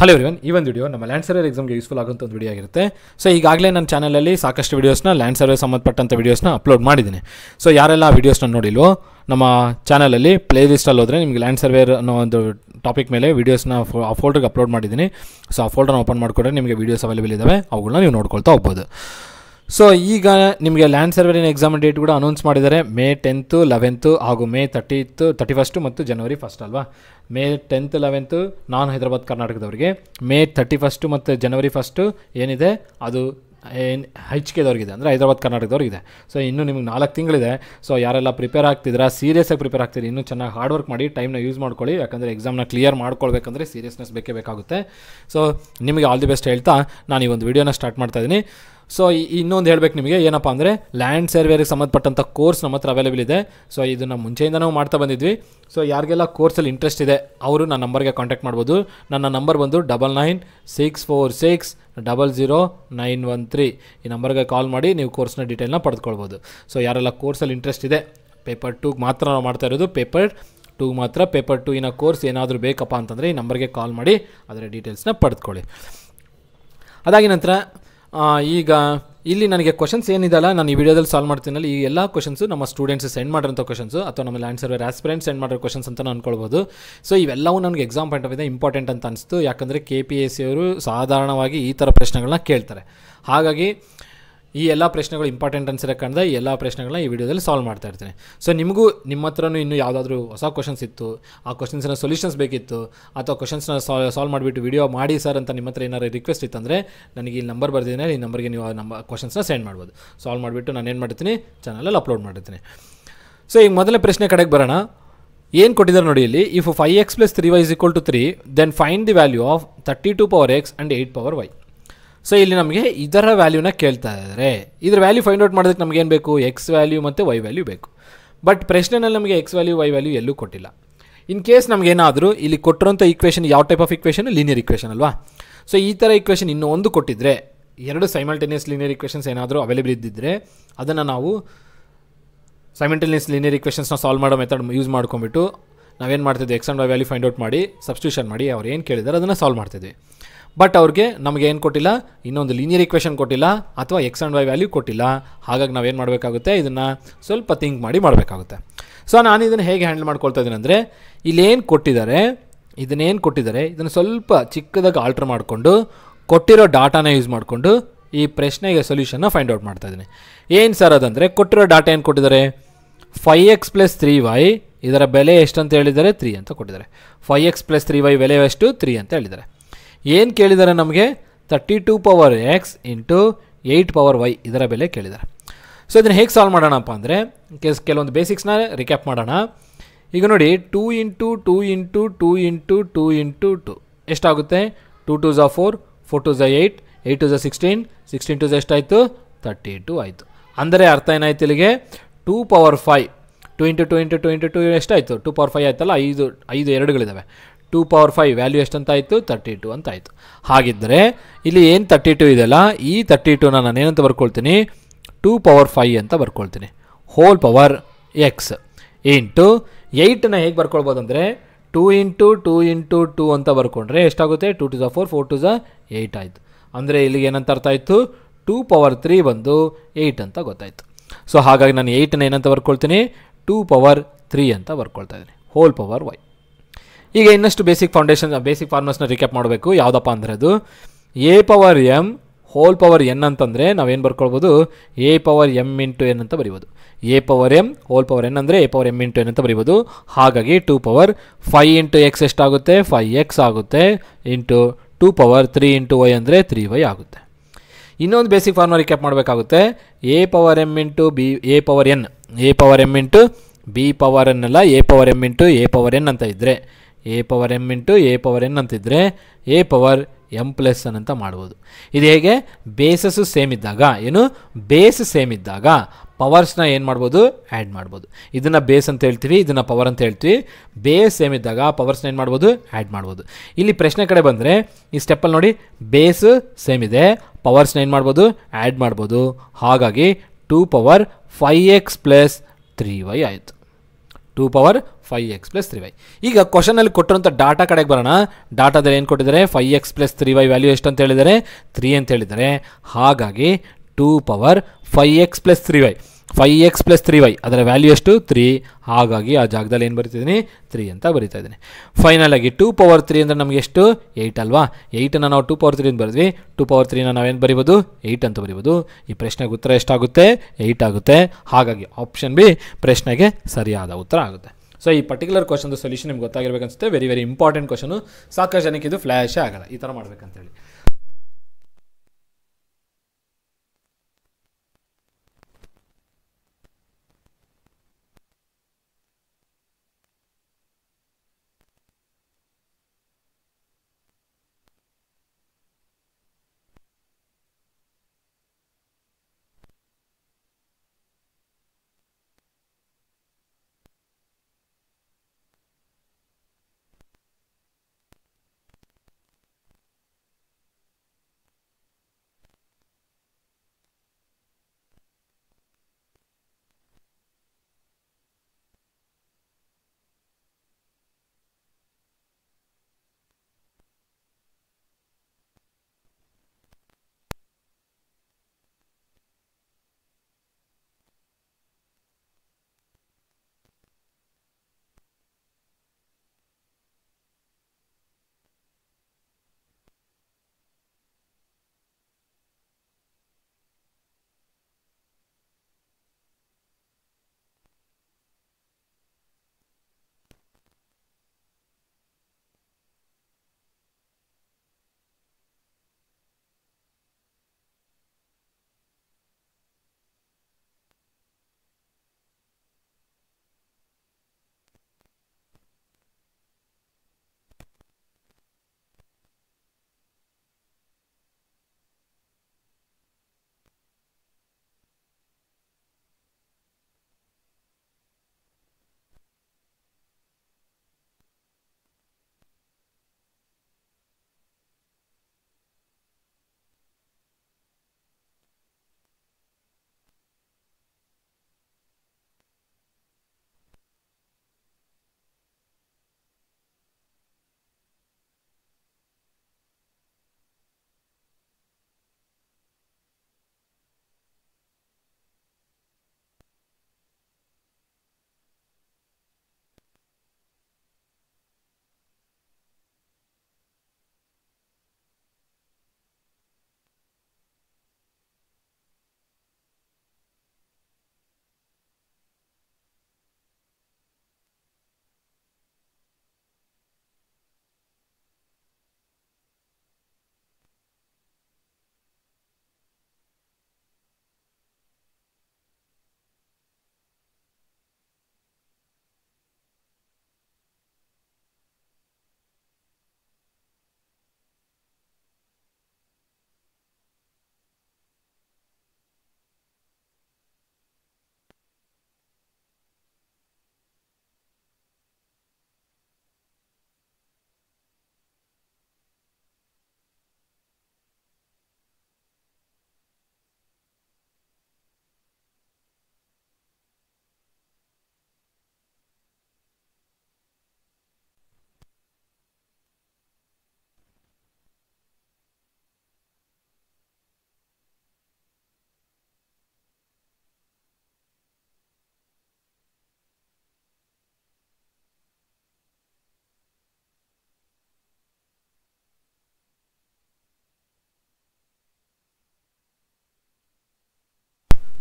Hello everyone, ಈ ಒಂದು video ನಮ್ಮ ಲ್ಯಾಂಡ್ ಸರ್ವೇರ್ ಎಕ್ಸಾಮ್ಗೆ ಯೂಸ್ಫುಲ್ ಆಗುವಂಥ ಒಂದು ವಿಡಿಯೋ ಆಗಿರುತ್ತೆ. ಸೊ ಈಗಾಗಲೇ ನನ್ನ ಚಾನಲಲ್ಲಿ ಸಾಕಷ್ಟು ವೀಡಿಯೋಸ್ನ ಲ್ಯಾಂಡ್ ಸರ್ವೆ ಸಂಬಂಧಪಟ್ಟಂಥ ವೀಡಿಯೋಸ್ನ ಅಪ್ಲೋಡ್ ಮಾಡಿದ್ದೀನಿ. ಸೊ ಯಾರೆಲ್ಲ ಆ ವೀಡಿಯೋಸ್ನ ನೋಡಿಲ್ವೋ ನಮ್ಮ ಚಾನಲಲ್ಲಿ ಪ್ಲೇ ಲಿಸ್ಟಲ್ಲಿ ಹೋದರೆ ನಿಮಗೆ ಲ್ಯಾಂಡ್ ಸರ್ವೇರ್ ಅನ್ನೋ ಒಂದು ಟಾಪಿಕ್ ಮೇಲೆ ವೀಡಿಯೋಸ್ನ ಆ ಫೋಲ್ಡರ್ಗೆ ಅಪ್ಲೋಡ್ ಮಾಡಿದ್ದೀನಿ. ಸೊ ಆ ಫೋಲ್ಡರ್ನ ಓಪನ್ ಮಾಡಿಕೊಂಡ್ರೆ ನಿಮಗೆ ವೀಡಿಯೋಸ್ ಅವೈಲೇಬಲ್ ಇದ್ದಾವೆ, ಅವುಗಳನ್ನ ನೀವು ನೋಡ್ಕೊಳ್ತಾ ಹೋಗ್ಬೋದು. ಸೊ ಈಗ ನಿಮಗೆ ಲ್ಯಾಂಡ್ ಸರ್ವೇರಿನ ಎಕ್ಸಾಮ್ ಡೇಟ್ ಕೂಡ ಅನೌನ್ಸ್ ಮಾಡಿದ್ದಾರೆ. ಮೇ 10th, 11th ಹಾಗೂ ಮೇ 30th, 31st ಮತ್ತು ಜನವರಿ 1st ಅಲ್ವಾ. ಮೇ 10th, 11th ನಾನ್ ಹೈದರಾಬಾದ್ ಕರ್ನಾಟಕದವರಿಗೆ, ಮೇ 31st ಮತ್ತು ಜನವರಿ 1st ಏನಿದೆ ಅದು HKದವ್ರಿಗಿದೆ, ಅಂದರೆ ಹೈದರಾಬಾದ್ ಕರ್ನಾಟಕದವ್ರಿಗಿದೆ. ಸೊ ಇನ್ನೂ ನಿಮಗೆ 4 ತಿಂಗಳಿದೆ. ಸೊ ಯಾರೆಲ್ಲ ಪ್ರಿಪೇರ್ ಆಗ್ತಿದ್ದೀರಾ, ಸೀರಿಯಸ್ಸಾಗಿ ಪ್ರಿಪೇರ್ ಆಗ್ತಿದ್ದೀರಿ, ಇನ್ನೂ ಚೆನ್ನಾಗಿ ಹಾರ್ಡ್ ವರ್ಕ್ ಮಾಡಿ ಟೈಮ್ನ ಯೂಸ್ ಮಾಡ್ಕೊಳ್ಳಿ. ಯಾಕಂದರೆ ಎಕ್ಸಾಮ್ನ ಕ್ಲಿಯರ್ ಮಾಡ್ಕೊಳ್ಬೇಕಂದ್ರೆ ಸೀರಿಯಸ್ನೆಸ್ ಬೇಕೇ ಬೇಕಾಗುತ್ತೆ. ಸೊ ನಿಮಗೆ ಆಲ್ ದಿ ಬೆಸ್ಟ್ ಹೇಳ್ತಾ ನಾನು ಈ ಒಂದು ವಿಡಿಯೋನ ಸ್ಟಾರ್ಟ್ ಮಾಡ್ತಾಯಿದ್ದೀನಿ. ಸೊ ಇನ್ನೊಂದು ಹೇಳಬೇಕು ನಿಮಗೆ, ಏನಪ್ಪ ಅಂದರೆ ಲ್ಯಾಂಡ್ ಸರ್ವೇರಿಗೆ ಸಂಬಂಧಪಟ್ಟಂಥ ಕೋರ್ಸ್ ನಮ್ಮ ಹತ್ರ ಅವೈಲೇಬಲ್ ಇದೆ. ಸೊ ಇದನ್ನು ಮುಂಚೆಯಿಂದ ನಾವು ಮಾಡ್ತಾ ಬಂದಿದ್ವಿ. ಸೊ ಯಾರಿಗೆಲ್ಲ ಕೋರ್ಸಲ್ಲಿ ಇಂಟ್ರೆಸ್ಟ್ ಇದೆ ಅವರು ನನ್ನ ನಂಬರ್ಗೆ ಕಾಂಟ್ಯಾಕ್ಟ್ ಮಾಡ್ಬೋದು. ನನ್ನ ನಂಬರ್ ಬಂದು 9964600913. ಈ ನಂಬರ್ಗೆ ಕಾಲ್ ಮಾಡಿ ನೀವು ಕೋರ್ಸ್ನ ಡೀಟೇಲ್ನ ಪಡೆದುಕೊಳ್ಬೋದು. ಸೊ ಯಾರೆಲ್ಲ ಕೋರ್ಸಲ್ಲಿ ಇಂಟ್ರೆಸ್ಟ್ ಇದೆ, ಪೇಪರ್ 2 ಮಾತ್ರ ನಾವು ಮಾಡ್ತಾ ಇರೋದು, ಪೇಪರ್ 2 ಮಾತ್ರ. ಪೇಪರ್ 2 ಕೋರ್ಸ್ ಏನಾದರೂ ಬೇಕಪ್ಪ ಅಂತಂದರೆ ಈ ನಂಬರ್ಗೆ ಕಾಲ್ ಮಾಡಿ ಅದರ ಡೀಟೇಲ್ಸ್ನ ಪಡೆದುಕೊಳ್ಳಿ. ಅದಾಗಿ ನಂತರ ಈಗ ಇಲ್ಲಿ ನನಗೆ ಕ್ವಶನ್ಸ್ ಏನಿದೆಲ್ಲ ನಾನು ಈ ವಿಡಿಯೋದಲ್ಲಿ ಸಾಲ್ವ್ ಮಾಡ್ತೀನಲ್ಲ, ಈ ಎಲ್ಲ ಕ್ವಶನ್ಸು ನಮ್ಮ ಸ್ಟೂಡೆಂಟ್ಸ್ ಸೆಂಡ್ ಮಾಡಿರೋಂಥ ಕ್ವಶನ್ಸು ಅಥವಾ ನಮ್ಮ ಲ್ಯಾಂಡ್ ಸರ್ವೇರ್ ಆಸ್ಪಿರೆಂಟ್ ಸೆಂಡ್ ಮಾಡಿರೋ ಕ್ವಶನ್ಸ್ ಅಂತ ಅನ್ಕೊಳ್ಬೋದು. ಸೊ ಇವೆಲ್ಲವೂ ನನಗೆ ಎಕ್ಸಾಮ್ ಪಾಯಿಂಟ್ ಆಫ್ ವ್ಯೂಯಿಂದ ಇಂಪಾರ್ಟೆಂಟ್ ಅಂತ ಅನಿಸ್ತು. ಯಾಕಂದರೆ KPSC ಅವರು ಸಾಧಾರಣವಾಗಿ ಈ ಥರ ಪ್ರಶ್ನೆಗಳನ್ನ ಕೇಳ್ತಾರೆ. ಹಾಗಾಗಿ ಈ ಎಲ್ಲ ಪ್ರಶ್ನೆಗಳು ಇಂಪಾರ್ಟೆಂಟ್ ಅನ್ಸಿರೋ ಕಾರಣದ ಈ ಎಲ್ಲ ಪ್ರಶ್ನೆಗಳನ್ನ ಈ ವಿಡಿಯೋದಲ್ಲಿ ಸಾಲ್ವ್ ಮಾಡ್ತಾ ಇರ್ತೀನಿ. ಸೊ ನಿಮಗೂ ನಿಮ್ಮ ಹತ್ರನೂ ಇನ್ನೂ ಯಾವುದಾದ್ರೂ ಹೊಸ ಕ್ವಶನ್ಸ್ ಇತ್ತು, ಆ ಕ್ವಶನ್ಸ್ನ ಸೊಲ್ಯೂಷನ್ಸ್ ಬೇಕಿತ್ತು, ಅಥವಾ ಕ್ವಶನ್ಸ್ನ ಸಾಲ್ವ್ ಮಾಡಿಬಿಟ್ಟು ವಿಡಿಯೋ ಮಾಡಿ ಸರ್ ಅಂತ ನಿಮ್ಮ ಹತ್ರ ಏನಾದ್ರು ರಿಕ್ವೆಸ್ಟ್ ಇತ್ತಂದರೆ ನನಗೆ ಈ ನಂಬರ್ ಬರ್ದಿದ್ದೀನಿ, ಈ ನಂಬರ್ಗೆ ನೀವು ಆ ಕ್ವಶನ್ಸ್ನ ಸೆಂಡ್ ಮಾಡ್ಬೋದು. ಸಾಲ್ವ್ ಮಾಡಿಬಿಟ್ಟು ನಾನು ಏನು ಮಾಡ್ತೀನಿ, ಚಾನಲಲ್ಲಿ ಅಪ್ಲೋಡ್ ಮಾಡಿರ್ತೀನಿ. ಸೊ ಈಗ ಮೊದಲನೇ ಪ್ರಶ್ನೆ ಕಡೆಗೆ ಬರೋಣ. ಏನು ಕೊಟ್ಟಿದ್ದಾರೆ ನೋಡಿ ಇಲ್ಲಿ, if 5x + 3y = 3 then find the value of 32 x and 8 y. So ಇಲ್ಲಿ ನಮಗೆ ಇದರ ವ್ಯಾಲ್ಯೂನ ಕೇಳ್ತಾ ಇದ್ದಾರೆ. ಇದರ ವ್ಯಾಲ್ಯೂ ಫೈಂಡ್ ಔಟ್ ಮಾಡೋದಕ್ಕೆ ನಮಗೇನು ಬೇಕು, ಎಕ್ಸ್ ವ್ಯಾಲ್ಯೂ ಮತ್ತು ವೈ ವ್ಯಾಲ್ಯೂ ಬೇಕು. ಬಟ್ ಪ್ರಶ್ನೆನಲ್ಲಿ ನಮಗೆ ಎಕ್ಸ್ ವ್ಯಾಲ್ಯೂ ವೈ ವ್ಯಾಲ್ಯೂ ಎಲ್ಲೂ ಕೊಟ್ಟಿಲ್ಲ. ಇನ್ ಕೇಸ್ ನಮಗೇನಾದರೂ ಇಲ್ಲಿ ಕೊಟ್ಟಿರೋಂಥ ಈಕ್ವೇಷನ್ ಯಾವ type of equation, linear equation ಅಲ್ವಾ. ಸೊ ಈ ಥರ ಈಕ್ವೇಷನ್ ಇನ್ನೂ ಒಂದು ಕೊಟ್ಟಿದ್ದರೆ, 2 ಸೈಮಲ್ಟೇನಿಯಸ್ ಲೀನಿಯರ್ ಈಕ್ವೇಷನ್ಸ್ ಏನಾದರೂ ಅವೈಲೇಬಲ್ ಇದ್ದಿದ್ದರೆ ಅದನ್ನು ನಾವು ಸೈಮಲ್ಟೇನಿಯಸ್ ಲೀನಿಯರ್ ಈಕ್ವೇಷನ್ಸ್ನ ಸಾಲ್ವ್ ಮಾಡೋ ಮೆಥಡ್ ಯೂಸ್ ಮಾಡ್ಕೊಂಬಿಟ್ಟು ನಾವೇನು ಮಾಡ್ತಿದ್ವಿ, x and y value find out ಮಾಡಿ ಸಬ್ಸ್ಟಿಟ್ಯೂಷನ್ ಮಾಡಿ ಅವ್ರು ಏನು ಕೇಳಿದ್ದಾರೆ ಅದನ್ನು ಸಾಲ್ವ್ ಮಾಡ್ತಿದ್ವಿ. ಬಟ್ ಅವ್ರಿಗೆ ನಮಗೆ ಏನು ಕೊಟ್ಟಿಲ್ಲ, ಇನ್ನೊಂದು ಲೀನಿಯರ್ ಈಕ್ವೇಷನ್ ಕೊಟ್ಟಿಲ್ಲ ಅಥವಾ ಎಕ್ಸ್ ಆ್ಯಂಡ್ ವೈ ವ್ಯಾಲ್ಯೂ ಕೊಟ್ಟಿಲ್ಲ. ಹಾಗಾಗಿ ನಾವೇನು ಮಾಡಬೇಕಾಗುತ್ತೆ, ಇದನ್ನು ಸ್ವಲ್ಪ ಥಿಂಕ್ ಮಾಡಿ ಮಾಡಬೇಕಾಗುತ್ತೆ. ಸೊ ನಾನು ಇದನ್ನು ಹೇಗೆ ಹ್ಯಾಂಡಲ್ ಮಾಡ್ಕೊಳ್ತಾ ಇದ್ದೀನಿ ಅಂದರೆ, ಇದನ್ನೇನು ಕೊಟ್ಟಿದ್ದಾರೆ ಇದನ್ನು ಸ್ವಲ್ಪ ಚಿಕ್ಕದಾಗಿ ಆಲ್ಟ್ರ್ ಮಾಡಿಕೊಂಡು ಕೊಟ್ಟಿರೋ ಡಾಟಾನ ಯೂಸ್ ಮಾಡಿಕೊಂಡು ಈ ಪ್ರಶ್ನೆಗೆ ಸೊಲ್ಯೂಷನ್ನ ಫೈಂಡ್ ಔಟ್ ಮಾಡ್ತಾ ಇದ್ದೀನಿ. ಏನು ಸರ್ ಅದಂದರೆ, ಕೊಟ್ಟಿರೋ ಡಾಟಾ ಏನು ಕೊಟ್ಟಿದ್ದಾರೆ, 5x + 3y ಇದರ ಬೆಲೆ ಎಷ್ಟು ಅಂತ ಹೇಳಿದ್ದಾರೆ, 3 ಅಂತ ಕೊಟ್ಟಿದ್ದಾರೆ. 5x + 3y ಬೆಲೆ ಎಷ್ಟು, 3 ಅಂತ ಹೇಳಿದ್ದಾರೆ. ಏನು ಕೇಳಿದ್ದಾರೆ ನಮಗೆ, 32 x × 8 y ಇದರ ಬೆಲೆ ಕೇಳಿದ್ದಾರೆ. ಸೊ ಇದನ್ನು ಹೇಗೆ ಸಾಲ್ವ್ ಮಾಡೋಣಪ್ಪ ಅಂದರೆ, ಕೆಲವೊಂದು ಬೇಸಿಕ್ಸ್ನ ರಿಕ್ಯಾಪ್ ಮಾಡೋಣ. ಈಗ ನೋಡಿ, 2 × 2 × 2 × 2 × 2 ಎಷ್ಟಾಗುತ್ತೆ, 2 × 2 = 4, 4 × 2 = 8, 8 × 2 = 16, 16 × 2 ಎಷ್ಟಾಯಿತು, 32 ಆಯಿತು. ಅಂದರೆ ಅರ್ಥ ಏನಾಯ್ತು ಇಲ್ಲಿಗೆ, 2⁵ 2 × 2 × 2 × 2 ಎಷ್ಟಾಯಿತು, 2⁵ ಆಯ್ತಲ್ಲ, 5 ಎರಡುಗಳಿದ್ದಾವೆ. 2⁵ ವ್ಯಾಲ್ಯೂ ಎಷ್ಟಂತಾಯಿತು, 32 ಅಂತ ಆಯಿತು. ಹಾಗಿದ್ದರೆ ಇಲ್ಲಿ ಏನು 32 ಇದೆಯಲ್ಲ, ಈ 32ನ ನಾನು ಏನಂತ ಬರ್ಕೊಳ್ತೀನಿ, 2⁵ ಅಂತ ಬರ್ಕೊಳ್ತೀನಿ. ಹೋಲ್ ಪವರ್ ಎಕ್ಸ್ ಇಂಟು 8ನ ಹೇಗೆ ಬರ್ಕೊಳ್ಬೋದು ಅಂದರೆ, 2 × 2 × 2 ಅಂತ ಬರ್ಕೊಂಡ್ರೆ ಎಷ್ಟಾಗುತ್ತೆ, 2 × 2 = 4, 4 × 2 = 8 ಆಯಿತು. ಅಂದರೆ ಇಲ್ಲಿಗೆ ಏನಂತ ಅರ್ಥ ಆಯಿತು, 2⁵ ಬಂದು 8 ಅಂತ ಗೊತ್ತಾಯಿತು. ಸೊ ಹಾಗಾಗಿ ನಾನು 8ನ ಏನಂತ ಬರ್ಕೊಳ್ತೀನಿ, 2⁵ ಅಂತ ಬರ್ಕೊಳ್ತಾ ಇದ್ದೀನಿ, ಹೋಲ್ ಪವರ್ ವೈ. ಈಗ ಇನ್ನಷ್ಟು ಬೇಸಿಕ್ ಫಾರ್ಮುಲಾಸ್ನ ರಿಕ್ಯಾಪ್ ಮಾಡಬೇಕು. ಯಾವುದಪ್ಪ ಅಂದರೆ ಅದು a⁴m ಹೋಲ್ ಪವರ್ n ಅಂತಂದರೆ ನಾವೇನು ಬರ್ಕೊಳ್ಬೋದು, a⁴m × n ಅಂತ ಬರೀಬೋದು. a⁴m ಹೋಲ್ ಪವರ್ n ಅಂದರೆ a⁴m × n ಅಂತ ಬರೀಬೋದು. ಹಾಗಾಗಿ 2⁵ 5 × x ಎಷ್ಟಾಗುತ್ತೆ, 5x ಆಗುತ್ತೆ, ಇಂಟು 2⁵3 × y ಅಂದರೆ 3y ಆಗುತ್ತೆ. ಇನ್ನೊಂದು ಬೇಸಿಕ್ ಫಾರ್ಮುಲಾ ರಿಕ್ಯಾಪ್ ಮಾಡಬೇಕಾಗುತ್ತೆ, a⁴m × a⁴n ಅಲ್ಲ, a⁴m × a⁴n ಅಂತ ಇದ್ದರೆ, a⁴m × a⁴n ಅಂತಿದ್ದರೆ a⁴m+n ಅಂತ ಮಾಡ್ಬೋದು. ಇದು ಹೇಗೆ, ಬೇಸಸ್ಸು ಸೇಮ್ ಇದ್ದಾಗ, ಏನು ಬೇಸ್ ಸೇಮ್ ಇದ್ದಾಗ ಪವರ್ಸ್ನ ಏನು ಮಾಡ್ಬೋದು, ಆ್ಯಡ್ ಮಾಡ್ಬೋದು. ಇದನ್ನು ಬೇಸ್ ಅಂತ ಹೇಳ್ತೀವಿ, ಇದನ್ನು ಪವರ್ ಅಂತ ಹೇಳ್ತೀವಿ. ಬೇಸ್ ಸೇಮ್ ಇದ್ದಾಗ ಪವರ್ಸ್ನ ಏನು ಮಾಡ್ಬೋದು, ಆ್ಯಡ್ ಮಾಡ್ಬೋದು. ಇಲ್ಲಿ ಪ್ರಶ್ನೆ ಕಡೆ ಬಂದರೆ ಈ ಸ್ಟೆಪ್ಪಲ್ಲಿ ನೋಡಿ, ಬೇಸ್ ಸೇಮ್ ಇದೆ, ಪವರ್ಸ್ನ ಏನು ಮಾಡ್ಬೋದು, ಆ್ಯಡ್ ಮಾಡ್ಬೋದು. ಹಾಗಾಗಿ 2⁵5x + 3y ಆಯಿತು. 2⁵ 5x ಪ್ಲಸ್ 3y. ಈಗ ಕ್ವಶನಲ್ಲಿ ಕೊಟ್ಟಿರೋಂಥ ಡಾಟಾ ಕಡೆಗೆ ಬರೋಣ. ಡಾಟಾದಲ್ಲಿ ಏನು ಕೊಟ್ಟಿದ್ದಾರೆ? 5x ಪ್ಲಸ್ 3y ವ್ಯಾಲ್ಯೂ ಎಷ್ಟು ಅಂತ ಹೇಳಿದ್ದಾರೆ? 3 ಅಂತ ಹೇಳಿದ್ದಾರೆ. ಹಾಗಾಗಿ 2 power 5x plus 3y 5x plus 3y ಅದರ ವ್ಯಾಲ್ಯೂ ಎಷ್ಟು? 3. ಹಾಗಾಗಿ ಆ ಜಾಗದಲ್ಲಿ ಏನು ಬರಿತಿದ್ದೀನಿ? 3 ಅಂತ ಬರಿತಾ ಇದ್ದೀನಿ. ಫೈನಲ್ ಆಗಿ 2 ಪವರ್ 3 ಅಂದರೆ ನಮಗೆ ಎಷ್ಟು? 8 ಅಲ್ವಾ? 8ಅನ್ನು ನಾವು 2 ಪವರ್ 3 ಅಂತ ಬರೆದ್ವಿ. 2 ಪವರ್ 3ನ ನಾವೇನು ಬರಿಬೋದು? 8 ಅಂತ ಬರಿಬೋದು. ಈ ಪ್ರಶ್ನೆಗೆ ಉತ್ತರ ಎಷ್ಟಾಗುತ್ತೆ? 8 ಆಗುತ್ತೆ. ಹಾಗಾಗಿ ಆಪ್ಷನ್ ಬಿ ಪ್ರಶ್ನೆಗೆ ಸರಿಯಾದ ಉತ್ತರ ಆಗುತ್ತೆ. ಸೊ ಈ ಪರ್ಟಿಕ್ಯುಲರ್ ಕ್ವಶನ್ದು ಸೊಲ್ಯೂಷನ್ ನಿಮ್ಗೆ ಗೊತ್ತಾಗಿರ್ಬೇಕು ಅನಿಸುತ್ತೆ. Very very important question. ಸಾಕಷ್ಟು ಜನಕ್ಕೆ ಇದು ಫ್ಲ್ಯಾಶೇ ಆಗಲ್ಲ ಈ ಥರ ಮಾಡ್ಬೇಕಂತೇಳಿ.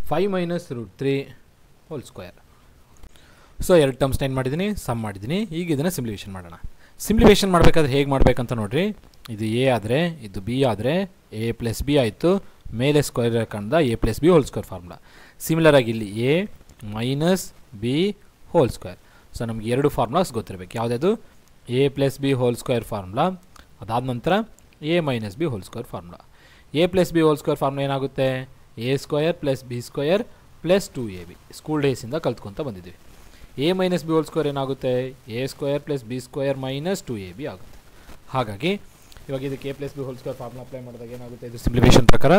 Five minus root 3 whole square. So ಎರಡು ಟರ್ಮ್ಸ್ನ ಏನು ಮಾಡಿದ್ದೀನಿ? ಸಮ್ ಮಾಡಿದ್ದೀನಿ. ಈಗ ಇದನ್ನು ಸಿಂಪ್ಲಿಫಿಕೇಷನ್ ಮಾಡೋಣ. ಸಿಂಪ್ಲಿಫಿಕೇಷನ್ ಮಾಡಬೇಕಾದ್ರೆ ಹೇಗೆ ಮಾಡಬೇಕಂತ ನೋಡಿರಿ. ಇದು ಎ ಆದರೆ ಇದು ಬಿ ಆದರೆ ಎ ಪ್ಲಸ್ ಬಿ ಆಯಿತು. ಮೇಲೆ ಸ್ಕ್ವೇರ್ ಹಾಕೊಂಡ a plus B whole square formula. ಸಿಮಿಲರಾಗಿ ಇಲ್ಲಿ a minus B whole square. So ನಮಗೆ ಎರಡು ಫಾರ್ಮುಲಾಸ್ ಗೊತ್ತಿರಬೇಕು. ಯಾವುದ್ಯಾವುದು? A plus B whole square formula. ಅದಾದ ನಂತರ a minus B whole square formula. A plus B whole square formula ಏನಾಗುತ್ತೆ? A square plus B square plus 2ab. School ಡೇಸಿಂದ ಕಲ್ತ್ಕೊತ ಬಂದಿದ್ದೀವಿ. A minus B whole square ಏನಾಗುತ್ತೆ? A square plus B square minus 2ab ಆಗುತ್ತೆ. ಹಾಗಾಗಿ ಇವಾಗ ಇದಕ್ಕೆ A plus B whole square formula apply ಮಾಡಿದಾಗ ಏನಾಗುತ್ತೆ? ಇದು ಸಿಂಪ್ಲಿಫಿಕೇಷನ್ ಪ್ರಕಾರ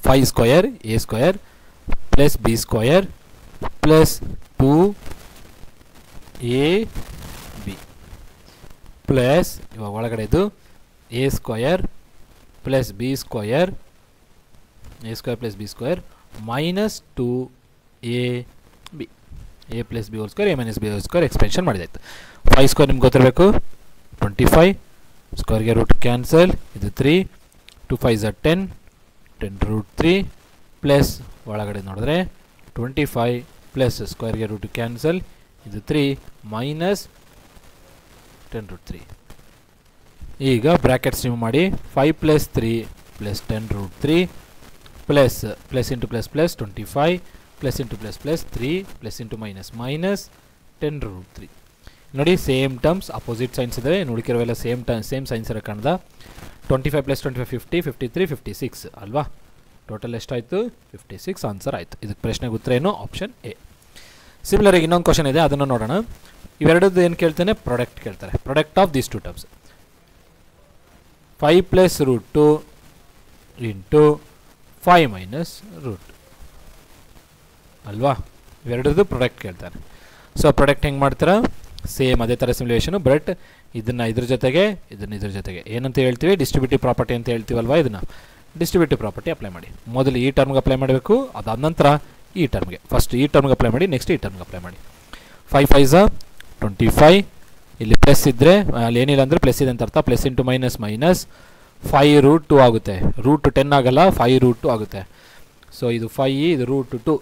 5 square A square plus B square plus 2 A B plus ಇವಾಗ ಒಳಗಡೆ ಇದು A square plus B square A square plus B square minus 2 A B A plus B whole square A minus B whole square expansion ಮಾಡಿದಾಯ್ತು. 5 square ನಿಮ್ಗೆ ಗೊತ್ತಿರಬೇಕು 25 ಸ್ಕ್ವೇರ್ಗೆ root cancel ಇದು 3 2 5 ಝ 10 root 3 plus ಒಳಗಡೆ ನೋಡಿದ್ರೆ 25 ಪ್ಲಸ್ ಸ್ಕ್ವೇರ್ಗೆ ರೂಟ್ ಕ್ಯಾನ್ಸಲ್ ಇದು 3 minus 10 root 3. ಈಗ ಬ್ರ್ಯಾಕೆಟ್ಸ್ ರಿಮೂವ್ ಮಾಡಿ 5 plus 3 plus 10 root 3 plus plus into plus plus 25 plus into plus plus 3 plus into minus minus 10 root 3. ನೋಡಿ ಸೇಮ್ ಟರ್ಮ್ಸ್ ಅಪೋಸಿಟ್ ಸೈನ್ಸ್ ಇದ್ದಾವೆ, ಉಳಿಕಿರೋವೆಲ್ಲ same science ಇರೋ ಕಾಣ್ದ. 25 plus 25 50 53 56 ಅಲ್ವಾ. Total ಎಷ್ಟಾಯಿತು 56 answer ಆಯಿತು. ಇದಕ್ಕೆ ಪ್ರಶ್ನೆಗೆ ಉತ್ತರ ಏನು ಆಪ್ಷನ್ ಎ. ಸಿಮಿಲರ್ ಆಗಿ ಇನ್ನೊಂದು ಕ್ವಶನ್ ಇದೆ, ಅದನ್ನು ನೋಡೋಣ. ಇವೆರಡದ್ದು ಏನು ಕೇಳ್ತಾನೆ, ಪ್ರಾಡಕ್ಟ್ ಕೇಳ್ತಾರೆ. Product of these two terms 5 plus root 2 into 5 minus root ಅಲ್ವಾ. ಇವೆರಡದ್ದು ಪ್ರಾಡಕ್ಟ್ ಕೇಳ್ತಾರೆ. ಸೊ ಪ್ರಾಡಕ್ಟ್ ಹೆಂಗೆ ಮಾಡ್ತೀರಾ, ಸೇಮ್ ಅದೇ ಥರ ಸಿಮ್ಯುಲೇಷನು, ಬಟ್ ಇದನ್ನು ಇದ್ರ ಜೊತೆಗೆ ಇದನ್ನು ಇದ್ರ ಜೊತೆಗೆ ಏನಂತ ಹೇಳ್ತೀವಿ, ಡಿಸ್ಟ್ರಿಬ್ಯೂಟಿವ್ ಪ್ರಾಪರ್ಟಿ ಅಂತ ಹೇಳ್ತೀವಲ್ವಾ. ಇದನ್ನು ಡಿಸ್ಟ್ರಿಬ್ಯೂಟಿವ್ ಪ್ರಾಪರ್ಟಿ ಅಪ್ಲೈ ಮಾಡಿ. ಮೊದಲು ಈ ಟರ್ಮ್ಗೆ ಅಪ್ಲೈ ಮಾಡಬೇಕು, ಅದಾದ ನಂತರ ಈ ಟರ್ಮ್ಗೆ. ಫಸ್ಟ್ ಈ ಟರ್ಮ್ಗೆ ಅಪ್ಲೈ ಮಾಡಿ, ನೆಕ್ಸ್ಟ್ ಈ ಟರ್ಮ್ಗೆ ಅಪ್ಲೈ ಮಾಡಿ. 5 5 ಝ 25 ಇಲ್ಲಿ ಪ್ಲಸ್ ಇದ್ದರೆ ಅಲ್ಲಿ ಏನಿಲ್ಲ ಅಂದರೆ ಪ್ಲಸ್ ಇದೆ ಅಂತ ಅರ್ಥ. Plus into minus minus 5 root 2 ಆಗುತ್ತೆ. ರೂಟ್ 10 ಆಗಲ್ಲ, 5 ರೂಟ್ 2 ಆಗುತ್ತೆ. ಸೊ ಇದು 5 ಇದು ರೂಟ್ 2,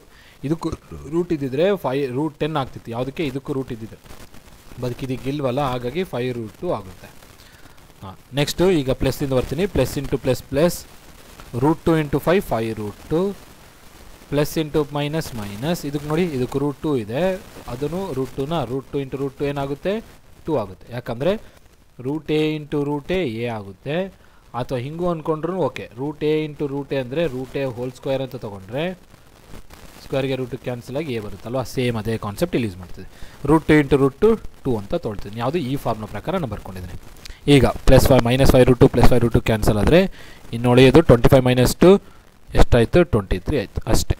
ಇದಕ್ಕೂ ರೂಟ್ ಇದ್ದಿದ್ರೆ 5 ರೂಟ್ 10 ಆಗ್ತಿತ್ತು. ಯಾವುದಕ್ಕೆ, ಇದಕ್ಕೂ ರೂಟ್ ಇದ್ದಿದೆ, ಬದುಕಿದಕ್ಕೆ ಇಲ್ವಲ್ಲ, ಹಾಗಾಗಿ 5 ರೂಟ್ 2 ಆಗುತ್ತೆ. ಹಾಂ, ನೆಕ್ಸ್ಟು ಈಗ ಪ್ಲಸ್ಸಿಂದ ಬರ್ತೀನಿ. Plus into plus plus root 2 into 5 root 2 plus into minus minus ಇದಕ್ಕೆ ನೋಡಿ, ಇದಕ್ಕೆ ರೂಟ್ 2 ಇದೆ, ಅದನ್ನು ರೂಟ್ 2ನ ರೂಟ್ 2 ಇಂಟು ರೂಟ್ 2 ಏನಾಗುತ್ತೆ 2 ಆಗುತ್ತೆ. ಯಾಕಂದರೆ root A into root A ಆಗುತ್ತೆ. ಅಥವಾ ಹಿಂಗೂ ಅಂದ್ಕೊಂಡ್ರು okay. Root A into root A ಅಂದರೆ ರೂಟ್ ಎ ಹೋಲ್ ಸ್ಕ್ವೇರ್ ಅಂತ ತೊಗೊಂಡ್ರೆ ಸ್ಕ್ವೇರ್ಗೆ ರೂಟ್ ಕ್ಯಾನ್ಸಲ್ ಆಗಿ ಎ ಬರುತ್ತಲ್ವ. ಸೇಮ್ ಅದೇ ಕಾನ್ಸೆಪ್ಟ್ ಇಲ್ಲಿ ಯೂಸ್ ಮಾಡ್ತಿದ್ದೆ. ರೂಟ್ 2 ಇಂಟು ರೂಟ್ 2 ಅಂತ ತೊಗೊಳ್ತೀನಿ. ಯಾವುದು ಈ ಫಾರ್ಮ್ನ ಪ್ರಕಾರ ನಾನು ಬರ್ಕೊಂಡಿದ್ದೀನಿ. ಈಗ plus 5 minus 5 root 2 plus 5 root 2 cancel ಆದರೆ ಇನ್ನು ಉಳಿಯೋದು 25 ಮೈನಸ್ 2 ಎಷ್ಟಾಯಿತು 23 ಆಯಿತು ಅಷ್ಟೇ.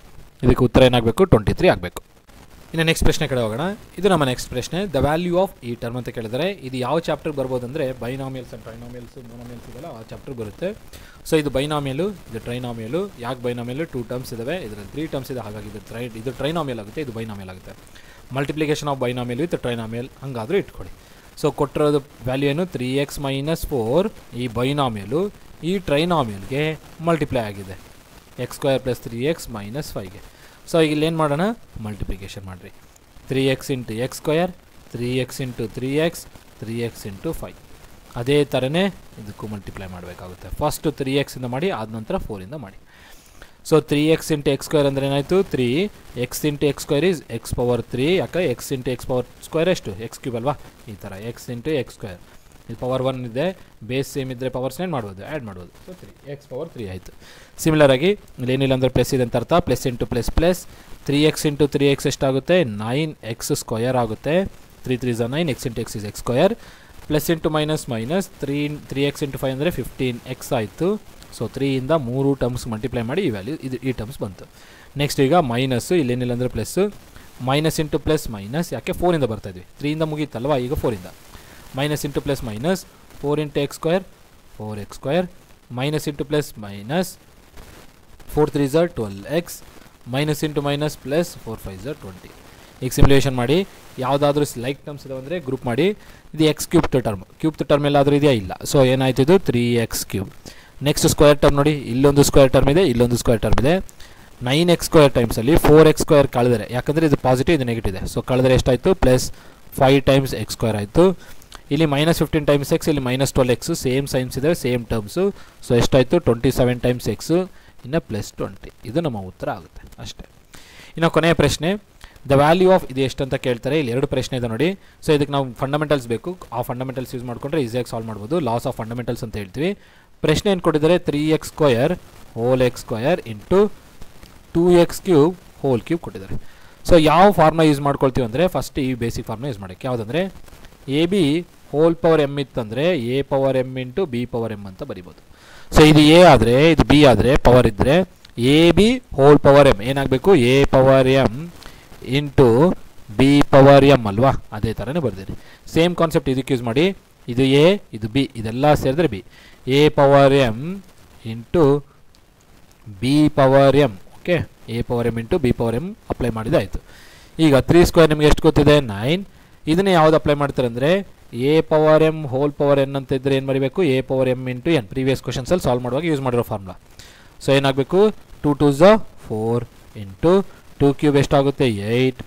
ಇದಕ್ಕೆ ಉತ್ತರ ಏನಾಗಬೇಕು 23 ಆಗಬೇಕು. ಇನ್ನು ನೆಕ್ಸ್ಟ್ ಪ್ರಶ್ನೆ ಕಡೆ ಹೋಗೋಣ. ಇದು ನಮ್ಮ ನೆಕ್ಸ್ಟ್ ಪ್ರಶ್ನೆ. ದ ವ್ಯಾಲ್ಯೂ ಆಫ್ ಈ ಟರ್ಮ್ ಅಂತ ಕೇಳಿದರೆ ಇದು ಯಾವ ಚಾಪ್ಟರ್ಗೆ ಬರ್ಬೋದು ಅಂದರೆ ಬೈನಾಮಿಯಲ್ಸ್ ಆ್ಯಂಡ್ ಟ್ರೈನಾಮಿಯಲ್ಸ್ ಮೋನೋಮಿಯಲ್ಸ್ ಇದೆಲ್ಲ ಆ ಚಾಪ್ಟರ್ಗೆ ಬರುತ್ತೆ. ಸೊ ಇದು ಬೈನಾಮಿಯಲು, ಇದು ಟ್ರೈನಾಮಿಯಲು. ಯಾಕೆ ಬೈನಾಮಿಯಲು, 2 ಟರ್ಮ್ಸ್ ಇದ್ದಾವೆ, ಇದರಲ್ಲಿ 3 ಟರ್ಮ್ಸ್ ಇದೆ, ಹಾಗಾಗಿ ಇದು ಟ್ರೈನಾಮಿಯಲ್ ಆಗುತ್ತೆ, ಇದು ಬೈನಾಮಿಯಲ್ ಆಗುತ್ತೆ. ಮಲ್ಟಿಪ್ಲಿಕೇಶನ್ ಆಫ್ ಬೈನಾಮಿಯಲ್ ವಿತ್ ಟ್ರೈನಾಮಿಯಲ್ ಹಂಗಾದರೂ ಇಟ್ಕೊಳ್ಳಿ. ಸೊ ಕೊಟ್ಟಿರೋದು ವ್ಯಾಲ್ಯೂ ಏನು 3x ಮೈನಸ್ 4 ಈ ಬೈನಾಮಿಯಲು ಈ ಟ್ರೈನಾಮಿಯಲ್ಗೆ ಮಲ್ಟಿಪ್ಲೈ ಆಗಿದೆ x square plus 3x minus 5ಗೆ. ಸೊ ಈಗ ಇಲ್ಲೇನು ಮಾಡೋಣ, ಮಲ್ಟಿಪ್ಲಿಕೇಶನ್ ಮಾಡಿರಿ. 3x into x square 3x into 3x 3x into 5 ಅದೇ ಥರನೇ ಇದಕ್ಕೂ ಮಲ್ಟಿಪ್ಲೈ ಮಾಡಬೇಕಾಗುತ್ತೆ. ಫಸ್ಟು 3x ಇಂದ ಮಾಡಿ, ಆದ ನಂತರ 4ಇಂದ ಮಾಡಿ. So 3x into x square ಅಂದರೆ ಏನಾಯಿತು 3, x into x square is X power 3. ಯಾಕೆ X into x power square ಎಷ್ಟು ಎಕ್ಸ್ ಕ್ಯೂಬ್ ಅಲ್ವಾ. ಈ ಥರ x ಇಂಟು ಎಕ್ಸ್ ಸ್ಕ್ವೇರ್ ಇದು ಪವರ್ 1 ಇದೆ, ಬೇಸ್ ಸೇಮ್ ಇದ್ದರೆ ಪವರ್ಸ್ ಏನು ಮಾಡ್ಬೋದು, ಆ್ಯಡ್ ಮಾಡ್ಬೋದು. ಸೊ 3 ಎಕ್ಸ್ ಪವರ್ 3 ಆಯಿತು. ಸಿಮಿಲರಾಗಿ ಇಲ್ಲೇನಿಲ್ಲ ಅಂದರೆ ಪ್ಲಸ್ ಇದೆ ಅಂತ ಅರ್ಥ. Plus into plus plus 3x into 3x ಎಷ್ಟಾಗುತ್ತೆ 9x ಸ್ಕ್ವಯರ್ ಆಗುತ್ತೆ. 3 3 ಝ 9, x into X is X square. Plus into minus minus 3x into 5 ಅಂದರೆ 15x ಆಯಿತು. ಸೊ 3 ಇಂದ 3 ಟರ್ಮ್ಸ್ ಮಲ್ಟಿಪ್ಲೈ ಮಾಡಿ ಈ ವ್ಯಾಲ್ಯೂ ಈ ಟರ್ಮ್ಸ್ ಬಂತು. ನೆಕ್ಸ್ಟ್ ಈಗ ಮೈನಸ್ಸು, ಇಲ್ಲೇನಿಲ್ಲ ಅಂದರೆ plus. Minus into plus minus, ಯಾಕೆ 4ಇಂದ ಬರ್ತಾಯಿದ್ವಿ, 3ಇಂದ ಮುಗೀತಲ್ವ, ಈಗ 4ಇಂದ minus into plus minus 4 into x square 4x square minus into plus minus 4 3 ಝ 12x minus into minus plus 4 5 ಝ 20. ಈಗ ಸಿಮ್ಯುಲೇಷನ್ ಮಾಡಿ, ಯಾವುದಾದ್ರೂ ಲೈಕ್ ಟರ್ಮ್ಸ್ ಇದಾವೆ ಅಂದರೆ ಗ್ರೂಪ್ ಮಾಡಿ. ಇದು ಎಕ್ಸ್ ಕ್ಯೂಬ್ತ್ ಟರ್ಮ್ ಎಲ್ಲಾದರೂ ಇದೆಯಾ, ಇಲ್ಲ. ಸೊ ಏನಾಯ್ತು ಇದು 3x cube. Next square term ನೋಡಿ, ಇಲ್ಲೊಂದು ಸ್ಕ್ವೇರ್ ಟರ್ಮ್ ಇದೆ, ಇಲ್ಲೊಂದು ಸ್ಕ್ವೇರ್ ಟರ್ಮ್ ಇದೆ. 9x ಸ್ಕ್ವೇರ್ ಟೈಮ್ಸಲ್ಲಿ 4x ಸ್ಕ್ವೇರ್ ಕಳೆದರೆ, ಯಾಕಂದರೆ ಇದು ಪಾಸಿಟಿವ್ ಇದು ನೆಗೆಟಿವ್ ಇದೆ, ಸೊ ಕಳೆದರೆ ಎಷ್ಟಾಯಿತು ಪ್ಲಸ್ 5 ಟೈಮ್ಸ್ ಎಕ್ಸ್ ಸ್ಕ್ವೇರ್ ಆಯಿತು. ಇಲ್ಲಿ ಮೈನಸ್ 15 ಟೈಮ್ಸ್ ಎಕ್ಸ್, ಇಲ್ಲಿ ಮೈನಸ್ 12x, ಸೇಮ್ ಸೈನ್ಸ್ ಇದೆ, ಸೇಮ್ ಟರ್ಮ್ಸು. ಸೊ ಎಷ್ಟಾಯಿತು 27 ಟೈಮ್ಸ್ ಎಕ್ಸು, ಇನ್ನು ಪ್ಲಸ್ 20. ಇದು ನಮ್ಮ ಉತ್ತರ ಆಗುತ್ತೆ ಅಷ್ಟೇ. ಇನ್ನು ಕೊನೆಯ ಪ್ರಶ್ನೆ, ದ ವ್ಯಾಲ್ಯೂ ಆಫ್ ಇದು ಎಷ್ಟು ಅಂತ ಕೇಳ್ತಾರೆ. ಇಲ್ಲಿ 2 ಪ್ರಶ್ನೆ ಇದೆ ನೋಡಿ. ಸೊ ಇದಕ್ಕೆ ನಾವು ಫಂಡಮೆಂಟಲ್ಸ್ ಬೇಕು, ಆ ಫಂಡಮೆಂಟಲ್ಸ್ ಯೂಸ್ ಮಾಡಿಕೊಂಡ್ರೆ ಈಸಿಯಾಗಿ ಸಾಲ್ವ್ ಮಾಡ್ಬೋದು. ಲಾಸ್ ಆಫ್ ಫಂಡಮೆಂಟಲ್ಸ್ ಅಂತ ಹೇಳ್ತೀವಿ. ಪ್ರಶ್ನೆ ಏನು ಕೊಟ್ಟಿದ್ದಾರೆ, 3x square hole X square into 2x cube whole cube ಕೊಟ್ಟಿದ್ದಾರೆ. ಸೊ ಯಾವ ಫಾರ್ಮ್ನ ಯೂಸ್ ಮಾಡ್ಕೊಳ್ತೀವಿ ಅಂದರೆ ಫಸ್ಟ್ ಈ ಬೇಸಿಕ್ ಫಾರ್ಮ್ನ ಯೂಸ್ ಮಾಡೋಕ್ಕೆ. ಯಾವುದಂದರೆ A B whole power M ಇತ್ತಂದರೆ A power M into B power M ಅಂತ ಬರಿಬೋದು. ಸೊ ಇದು ಎ ಆದರೆ ಇದು ಬಿ ಆದರೆ ಪವರ್ ಇದ್ದರೆ A B whole power M ಏನಾಗಬೇಕು, A power M into B power M ಅಲ್ವಾ, ಅದೇ ಥರನೇ ಬರ್ದಿರಿ. ಸೇಮ್ ಕಾನ್ಸೆಪ್ಟ್ ಇದಕ್ಕೆ ಯೂಸ್ ಮಾಡಿ. ಇದು ಎ, ಇದು ಬಿ, ಇದೆಲ್ಲ ಸೇರಿದ್ರೆ B. A power M into B power M. Okay, A power M into B power M apply ಮಾಡಿದೆ ಆಯಿತು. ಈಗ 3² ನಿಮಗೆ ಎಷ್ಟು ಗೊತ್ತಿದೆ? 9. ಇದನ್ನೇ ಯಾವುದು ಅಪ್ಲೈ ಮಾಡ್ತಾರೆ ಅಂದರೆ A power M whole power N ಅಂತ ಇದ್ದರೆ ಏನು ಬರೀಬೇಕು? A power M into N. Previous ಕ್ವಶನ್ಸಲ್ಲಿ ಸಾಲ್ವ್ ಮಾಡುವಾಗ ಯೂಸ್ ಮಾಡಿರೋ ಫಾರ್ಮುಲಾ. ಸೊ ಏನಾಗಬೇಕು? 2 2s 4 ಇಂಟು 2 ಕ್ಯೂಬ್ ಎಷ್ಟಾಗುತ್ತೆ? 8.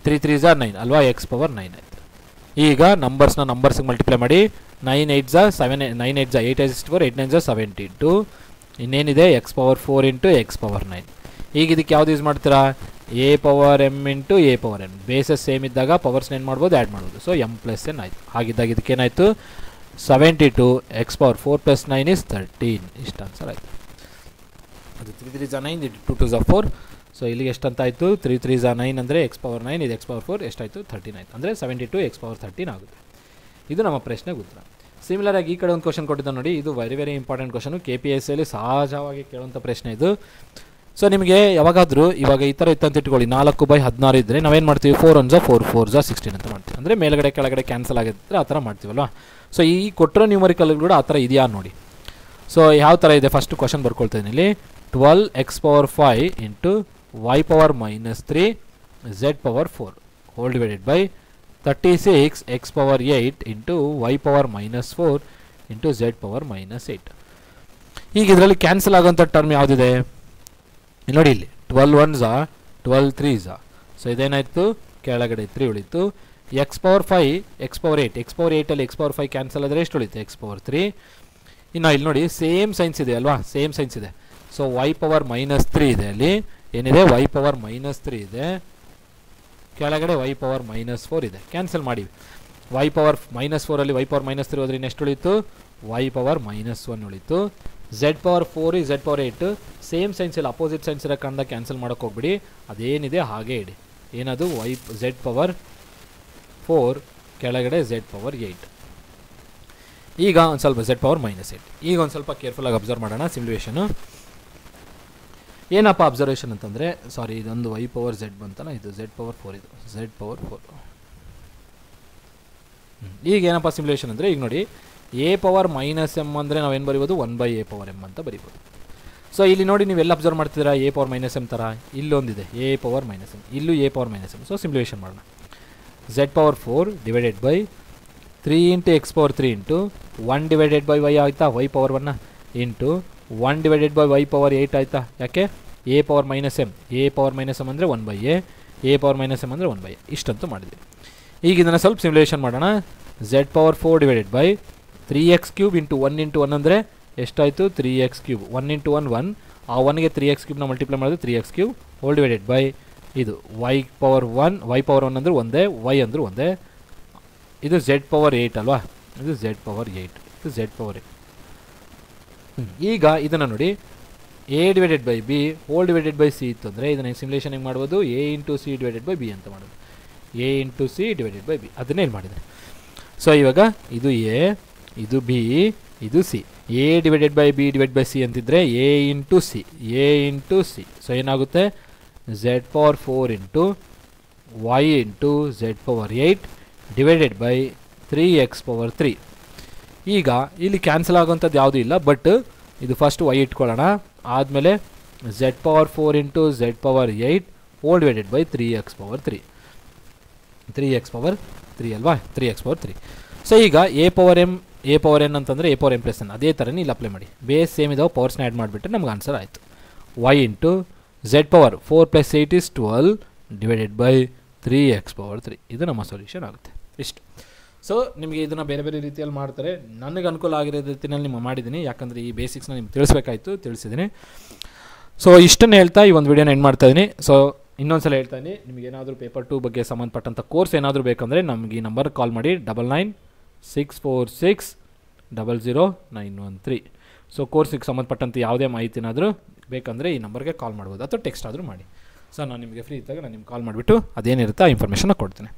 3 3s 9 ಅಲ್ವಾ, ಎಕ್ಸ್ ಪವರ್ 9 ಆಯಿತು. ಈಗ ನಂಬರ್ಸ್ಗೆ ಮಲ್ಟಿಪ್ಲೈ ಮಾಡಿ. 9 8s 7, 9 8s 8 8 4, 8 9s 72. ಇನ್ನೇನಿದೆ? X power 4 into x power 9. ಈಗ ಇದಕ್ಕೆ ಯಾವ್ದು ಯೂಸ್ ಮಾಡ್ತೀರಾ? A power M into A power N. Bases same ಇದ್ದಾಗ ಪವರ್ಸ್ನ ಏನು ಮಾಡ್ಬೋದು? ಆ್ಯಡ್ ಮಾಡ್ಬೋದು. ಸೊ ಎಮ್ ಪ್ಲಸ್ ಎನ್ ಆಯಿತು. ಹಾಗಿದ್ದಾಗ ಇದಕ್ಕೇನಾಯಿತು? 72 ಎಕ್ಸ್ ಪವರ್ 4 ಪ್ಲಸ್ 9 is 13. ಇಷ್ಟು ಆನ್ಸರ್ ಆಯಿತು. ಅದು 3 3s 9, ಇದು 2 2s 4. ಸೊ ಇಲ್ಲಿಗೆ ಎಷ್ಟಂತ ಆಯಿತು? 3 3s 9 ಅಂದರೆ ಎಕ್ಸ್ ಪವರ್ 9, ಇದು ಎಕ್ಸ್ ಪವರ್ 4 ಎಷ್ಟಾಯಿತು? 13 ಆಯಿತು. ಅಂದರೆ 72 ಎಕ್ಸ್ ಪವರ್ 13 ಆಗುತ್ತೆ. ಇದು ನಮ್ಮ ಪ್ರಶ್ನೆಗೆ ಉತ್ತರ. ಸಿಮಿಲರ್ ಆಗಿ ಈ ಕಡೆ ಒಂದು ಕ್ವಶನ್ ಕೊಟ್ಟಿದ್ದ ನೋಡಿ, ಇದು ವೆರಿ ವೆರಿ ಇಂಪಾರ್ಟೆಂಟ್ ಕ್ವಶನು. KPSCಯಲ್ಲಿ ಸಹಜವಾಗಿ ಕೇಳುವಂಥ ಪ್ರಶ್ನೆ ಇದು. ಸೊ ನಿಮಗೆ ಯಾವಾಗಾದರೂ ಇವಾಗ ಈ ಥರ ಇತ್ತಂತ ಇಟ್ಕೊಳ್ಳಿ, 4/16 ಇದ್ದರೆ ನಾವೇನು ಮಾಡ್ತೀವಿ? 4 1s 4 4s 16 ಅಂತ ಮಾಡ್ತೀವಿ. ಅಂದರೆ ಮೇಲ್ಗಡೆ ಕೆಳಗಡೆ ಕ್ಯಾನ್ಸಲ್ ಆಗಿದ್ರೆ ಆ ಥರ ಮಾಡ್ತೀವಲ್ವಾ. ಸೊ ಈ ಕೊಟ್ಟಿರೋ ನ್ಯೂಮರಿಕಲ್ ಕೂಡ ಆ ಥರ ಇದೆಯಾ ನೋಡಿ. ಸೊ ಯಾವ ಥರ ಇದೆ ಫಸ್ಟ್ ಕ್ವಶನ್ ಬರ್ಕೊಳ್ತೀನಿ ಇಲ್ಲಿ. 12x power 5 into y power -3 z power 4 whole divided by 36x power 8 into y power -4 into z power -8. ಈಗ ಇದರಲ್ಲಿ ಕ್ಯಾನ್ಸಲ್ ಆಗೋಂಥ ಟರ್ಮ್ ಯಾವುದಿದೆ ನೋಡಿ ಇಲ್ಲಿ? 12 1s 12 3s. ಸೊ ಇದೇನಾಯಿತು? ಕೆಳಗಡೆ 3 ಉಳಿತು. x power 5 x power 8, x power 8ಅಲ್ಲಿ x ಪವರ್ 5 ಕ್ಯಾನ್ಸಲ್ ಆದರೆ ಎಷ್ಟು ಉಳಿತು? x power 3. ಇನ್ನು ಇಲ್ಲಿ ನೋಡಿ ಸೇಮ್ ಸೈನ್ಸ್ ಇದೆ ಅಲ್ವಾ, ಸೇಮ್ ಸೈನ್ಸ್ ಇದೆ. ಸೊ y ಪವರ್ -3 ಇದೆ, ಅಲ್ಲಿ ಏನಿದೆ? y ಪವರ್ -3 ಇದೆ, ಕೆಳಗಡೆ y ಪವರ್ -4 ಇದೆ. ಕ್ಯಾನ್ಸಲ್ ಮಾಡಿ. y ಪವರ್ -4ಅಲ್ಲಿ y ಪವರ್ -3 ಹೋದ್ರೆ ಎಷ್ಟು ಉಳಿತು? y ಪವರ್ -1 ಉಳಿತು. z power 4 z power 8 same science ಇಲ್ಲ, ಅಪೋಸಿಟ್ ಸೈನ್ಸ್ ಇರೋ ಕಾರಣ ಕ್ಯಾನ್ಸಲ್ ಮಾಡೋಕೆ ಹೋಗ್ಬಿಡಿ. ಅದೇನಿದೆ ಹಾಗೆ ಇಡಿ. ಏನದು? z ಪವರ್ 4 ಕೆಳಗಡೆ z ಪವರ್ 8. ಈಗ ಒಂದು ಸ್ವಲ್ಪ z ಪವರ್ -8. ಈಗ ಒಂದು ಸ್ವಲ್ಪ ಕೇರ್ಫುಲ್ಲಾಗಿ ಅಬ್ಸರ್ವ್ ಮಾಡೋಣ ಸಿಮ್ಯುಲೇಷನು. ಏನಪ್ಪ ಅಬ್ಸರ್ವೇಷನ್ ಅಂತಂದರೆ, ಸಾರಿ ಇದೊಂದು y ಪವರ್ z ಬಂತಲ್ಲ, ಇದು z ಪವರ್ 4, ಇದು z ಪವರ್ 4. ಈಗ ಏನಪ್ಪ ಸಿಮ್ಯುಲೇಷನ್ ಅಂದರೆ, ಈಗ ನೋಡಿ a ಪವರ್ -m ಅಂದರೆ ನಾವೇನು ಬರಿಬೋದು? 1/a ಪವರ್ m ಅಂತ ಬರಿಬೋದು. ಸೊ ಇಲ್ಲಿ ನೋಡಿ ನೀವೆಲ್ಲ ಅಬ್ಸರ್ವ್ ಮಾಡ್ತಿದ್ದೀರಾ a ಪವರ್ -m ಥರ. ಇಲ್ಲೊಂದಿದೆ a ಪವರ್ -m, ಇಲ್ಲೂ a power -m. So simulation ಮಾಡೋಣ. z power 4 divided by 3 into x power 3 into 1 divided by y ಆಯಿತಾ? y power 1 into 1 divided by y power 8 ಆಯಿತಾ? ಯಾಕೆ? a power -m, a power -m ಅಂದರೆ 1/a, a power -m ಅಂದರೆ 1/a. ಇಷ್ಟಂತೂ ಮಾಡಿದ್ವಿ. ಈಗ ಇದನ್ನು ಸ್ವಲ್ಪ ಸಿಮ್ಯುಲೇಷನ್ ಮಾಡೋಣ. z power 4 divided by 3x³ into 1 ಅಂದರೆ ಎಷ್ಟಾಯಿತು? 3x³. 1 ಇಂಟು 1 1, ಆ 1ಗೆ 3x³ ಮಲ್ಟಿಪ್ಲೈ ಮಾಡಿದ್ರೆ 3x³ ಹೋಲ್ ಡಿವೈಡೆಡ್ ಬೈ ಇದು y ಪವರ್ 1 ಅಂದರೆ ಒಂದೇ, y ಅಂದರೂ ಒಂದೇ. ಇದು z ಪವರ್ 8 ಅಲ್ವಾ, ಇದು z ಪವರ್ 8, ಇದು z ಪವರ್ 8. ಈಗ ಇದನ್ನು ನೋಡಿ, a divided by b whole divided by c ಇತ್ತು ಅಂದರೆ ಇದನ್ನು ಸಿಮ್ಯುಲೇಷನ್ ಹೆಂಗೆ ಮಾಡ್ಬೋದು? a into c divided by b ಅಂತ ಮಾಡೋದು. a into c divided by b ಅದನ್ನೇ ಇಲ್ಲಿ ಮಾಡಿದೆ. ಸೊ ಇವಾಗ ಇದು a, ಇದು b, ಇದು c. a divided by b divide by c ಅಂತಿದ್ರೆ a into c, a into c. So ಏನಾಗುತ್ತೆ? z power 4 into y into z power 8 divided by 3x power 3. ಈಗ ಇಲ್ಲಿ ಕ್ಯಾನ್ಸಲ್ ಆಗೋಂಥದ್ದು ಯಾವುದೂ ಇಲ್ಲ, ಬಟ್ ಇದು ಫಸ್ಟ್ y ಇಟ್ಕೊಳ್ಳೋಣ. ಆದಮೇಲೆ z power 4 into z power 8 whole divided by 3x power 3. 3x power 3 ಅಲ್ವಾ, 3x power 3. So ಈಗ a ಪವರ್ n ಅಂತಂದರೆ a power m plus n ಅದೇ ಥರನೇ ಇಲ್ಲಿ ಅಪ್ಲೈ ಮಾಡಿ. ಬೇಸ್ ಸೇಮ್ ಇದಾವೆ, ಪವರ್ಸ್ನ ಆ್ಯಡ್ ಮಾಡಿಬಿಟ್ರೆ ನಮ್ಗೆ ಆನ್ಸರ್ ಆಯಿತು. y into z power 4 plus 8 is 12 divided by 3x power 3. ಇದು ನಮ್ಮ ಸೊಲ್ಯೂಷನ್ ಆಗುತ್ತೆ. ಇಷ್ಟು. ಸೊ ನಿಮಗೆ ಇದನ್ನು ಬೇರೆ ಬೇರೆ ರೀತಿಯಲ್ಲಿ ಮಾಡ್ತಾರೆ. ನನಗೆ ಅನುಕೂಲ ಆಗಿರೋ ರೀತಿಯಲ್ಲಿ ನಿಮ್ಮ ಮಾಡಿದ್ದೀನಿ, ಯಾಕಂದರೆ ಈ ಬೇಸಿಕ್ಸ್ನ ನಿಮ್ಗೆ ತಿಳಿಸ್ಬೇಕಾಯಿತು, ತಿಳಿಸಿದ್ದೀನಿ. ಸೊ ಇಷ್ಟನ್ನು ಹೇಳ್ತಾ ಈ ಒಂದು ವಿಡಿಯೋನ ಎಂಡ್ ಮಾಡ್ತಾಯಿದ್ದೀನಿ. ಸೊ ಇನ್ನೊಂದು ಸಲ ಹೇಳ್ತಾ ಇದ್ದೀನಿ, ನಿಮಗೆ ಏನಾದರೂ ಪೇಪರ್ 2 ಬಗ್ಗೆ ಸಂಬಂಧಪಟ್ಟಂಥ ಕೋರ್ಸ್ ಏನಾದರೂ ಬೇಕಂದರೆ ನಮಗೆ ಈ ನಂಬರ್ಗೆ ಕಾಲ್ ಮಾಡಿ 9964600913. ಸೊ ಕೋರ್ಸಿಗೆ ಸಂಬಂಧಪಟ್ಟಂಥ ಯಾವುದೇ ಮಾಹಿತಿನಾದರೂ ಬೇಕಂದರೆ ಈ ನಂಬರ್ಗೆ ಕಾಲ್ ಮಾಡ್ಬೋದು, ಅಥವಾ ಟೆಕ್ಸ್ಟ್ ಆದರೂ ಮಾಡಿ. ಸೊ ನಾನು ನಿಮಗೆ ಫ್ರೀ ಇದ್ದಾಗ ನಾನು ನಿಮ್ಗೆ ಕಾಲ್ ಮಾಡಿಬಿಟ್ಟು ಅದೇನಿರುತ್ತೆ ಆ ಇನ್ಫಾರ್ಮೇಷನ್ನ ಕೊಡ್ತೀನಿ.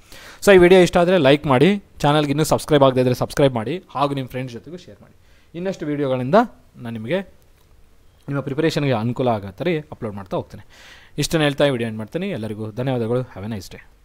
ಸೊ ಈ ವಿಡಿಯೋ ಇಷ್ಟ ಆದರೆ ಲೈಕ್ ಮಾಡಿ, ಚಾನಲ್ಗೆ ಇನ್ನೂ ಸಬ್ಸ್ಕ್ರೈಬ್ ಆಗದೇ ಇದ್ದರೆ ಸಬ್ಸ್ಕ್ರೈಬ್ ಮಾಡಿ, ಹಾಗೂ ನಿಮ್ಮ ಫ್ರೆಂಡ್ಸ್ ಜೊತೆಗೂ ಶೇರ್ ಮಾಡಿ. ಇನ್ನಷ್ಟು ವೀಡಿಯೋಗಳಿಂದ ನಾನು ನಿಮಗೆ ನಿಮ್ಮ ಪ್ರಿಪರೇಷನ್ಗೆ ಅನುಕೂಲ ಆಗೋ ಥರ ಅಪ್ಲೋಡ್ ಮಾಡ್ತಾ ಹೋಗ್ತೀನಿ. ಇಷ್ಟನ್ನು ಹೇಳ್ತಾ ವಿಡಿಯೋ ಏನು ಮಾಡ್ತೀನಿ. ಎಲ್ಲರಿಗೂ ಧನ್ಯವಾದಗಳು. Have A nice day.